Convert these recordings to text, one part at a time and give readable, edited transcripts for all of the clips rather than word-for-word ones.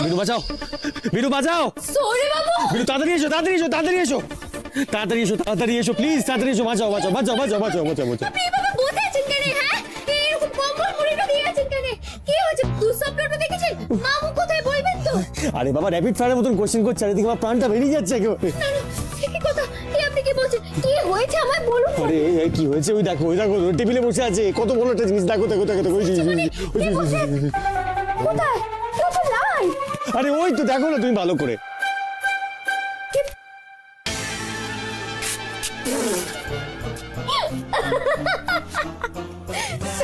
বিনু বাঁচাও, বিনু বাঁচাও। সরে বাবু। বিনু তাড়াতাড়ি এসো, তাড়াতাড়ি এসো, তাড়াতাড়ি এসো, তাড়াতাড়ি এসো, তাড়াতাড়ি এসো, প্লিজ তাড়াতাড়ি এসো, বাঁচাও বাঁচাও বাঁচাও বাঁচাও বাঁচাও বাঁচাও বাঁচাও। আপনি এভাবে বসে আছেন কেন? হ্যাঁ, এরকম কম্বল মুড়িটা দিয়ে আছেন কেন? কি হয়েছে? দুঃস্বপ্নটা দেখেছেন? মামু কোথায় বলবেন তো? আরে বাবা, র্যাপিড ফায়ারের মতন কোশ্চেন করছে, আর এদিকে আমার প্রাণটা বেরিয়ে যাচ্ছে একেবারে। না না, সে কি কথা? আপনি কি বলছেন? কি হয়েছে আমায় বলুন। আরে কি হয়েছে? ওই দেখো, ওই দেখো, টেবিলে বসে আছে, কত বড় একটা জিনিস, দেখো দেখো দেখো দেখো, কোথায়? কেউ তো নাই। আরে ওই তো দেখো না তুমি ভালো করে।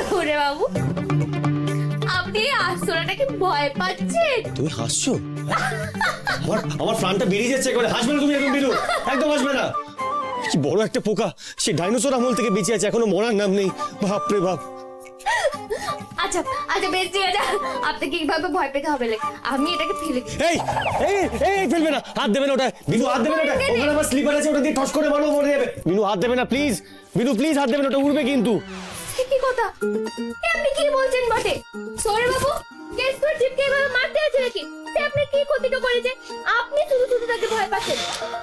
সরে বাবু, আপনি আসরাটাকে ভয় পাচ্ছেন? তুমি হাসছো? আমার প্রাণটা বেরিয়ে যাচ্ছে একেবারে। হাসবে না তুমি একদম, বিনু একদম হাসবে না। কি বড় একটা পোকা, সে ডাইনোসর আমল থেকে বেঁচে আছে, এখনো মরার নাম নেই। বাপ রে বাপ। আচ্ছা আচ্ছা, বেশ ঠিক আছে, আপনাকে এইভাবে ভয় পেতে হবে না। আমি এটাকে ফেলে দিই। এই এই এই ফেলবে না, হাত দেবে না ওটা, বিনু হাত দেবে না ওটা। ওখানে আমার স্লিপার আছে, ওটা দিয়ে টস করে মারো, মরে যাবে। বিনু হাত দেবে না প্লিজ, বিনু প্লিজ হাত দেবে না, ওটা উড়বে কিন্তু। সে কি কথা? আপনি কি বলছেন বটে? সরে বাবু, কেস করে চিপকে এভাবে মারতে আছে নাকি? সে আপনি কি ক্ষতিটা করেছে? আপনি শুধু শুধু তাকে ভয় পাচ্ছেন।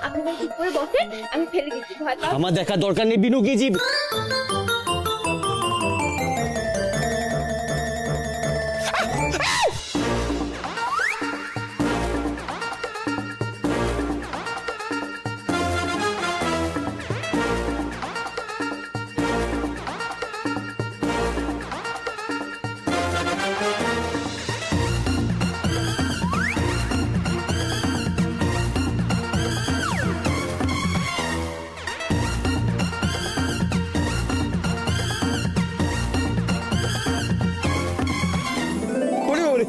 আপনি ভাই চুপ করে বসেন, আমি ফেলে দিচ্ছি। ভয় পাচ্ছেন? আমার দেখার দরকার নেই বিনু, কি জীব। ওরে ওরে।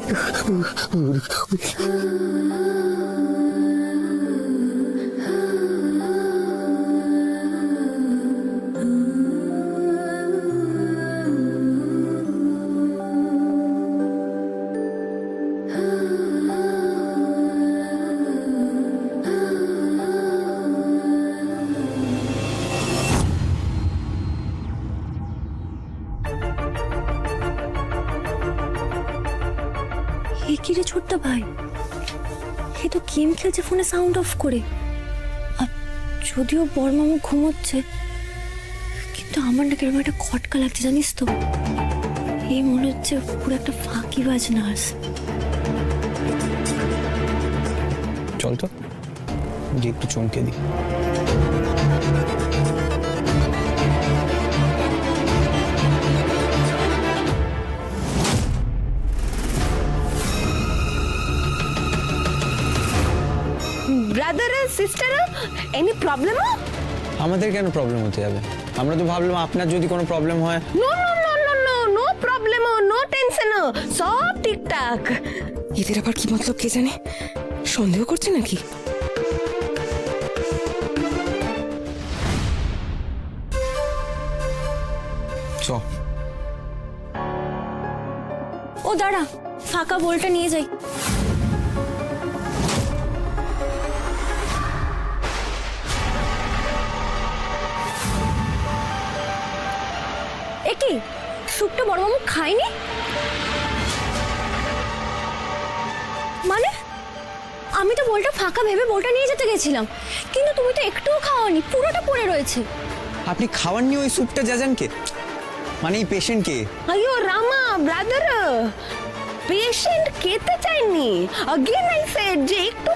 এ কি রে ছোট্ট ভাই, এ তো গেম খেলছে ফোনে সাউন্ড অফ করে। আর যদিও বড়মামু ঘুমোচ্ছে, কিন্তু আমার না কিরকম একটা খটকা লাগছে জানিস তো। এই মনে হচ্ছে পুরো একটা ফাঁকিবাজ নার্স। চল তো গিয়ে একটু চমকে দিই। Brother sister, any problem? আমাদের কেন প্রবলেম হতে যাবে? আমরা তো ভাবলাম আপনার যদি কোনো প্রবলেম হয়। No no no no no no problem, no tension, সব ঠিকঠাক। এদের আবার কি মতলব কে জানে? সন্দেহ করছে নাকি? চ। ও দাঁড়া, ফাঁকা বলটা নিয়ে যাই। এ কি, স্যুপটা বড়মামু খায়নি? মানে আমি তো বলটা ফাঁকা ভেবে বলটা নিয়ে যেতে গেছিলাম, কিন্তু তুমি তো একটুও খাওয়ানি, পুরোটা পড়ে রয়েছে। আপনি খাওয়াননি ওই স্যুপটা জাজানকে? মানে এই পেশেন্টকে? अयो रामा ब्रादर, पेशेंट খেতে চাইনি। अगेन आई सेड যে একটু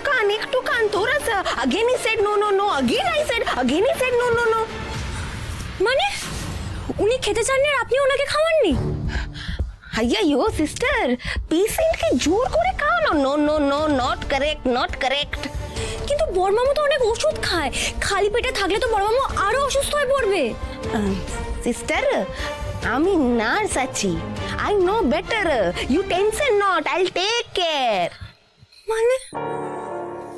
কান তোরা সা। Again he said no no no, again I said, again he said no no no. মানে উনি খেতে চাননি আর আপনি ওনাকে খাওয়াননি? আইয়া ইয়ো সিস্টার, পেশেন্টকে জোর করে খাওয়ানো, no no no, not correct, not correct. কিন্তু বড়মামু তো অনেক ওষুধ খায়, খালি পেটে থাকলে তো বড়মামু আরো অসুস্থ হয়ে পড়বে। সিস্টার, আমি নার্স আছি, I know better, you tension not, I will take care. মানে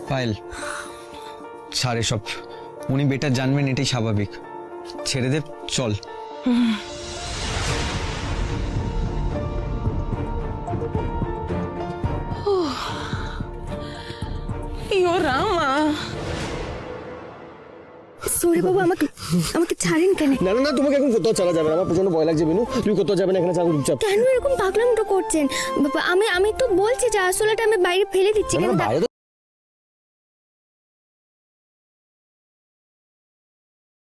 পায়েল ছাড় এসব, উনি বেটার জানবেন, এটাই স্বাভাবিক। ছেড়ে দে, চল। ইয়ো রামা। সরি বাবা, আমাকে আমাকে ছাড়েন কেন? না না না, তোমাকে এখন কোথাও চলা যাবে না, আমার প্রচন্ড ভয় লাগছে বিনু, তুমি কোথাও যাবে না, এখানে থাকো চুপচাপ। কেন এরকম পাগলামটো করছেন বাবা? আমি তো বলছি যে আসলেটা আমি বাইরে ফেলে দিচ্ছি, না, কেন না, বাইরে তো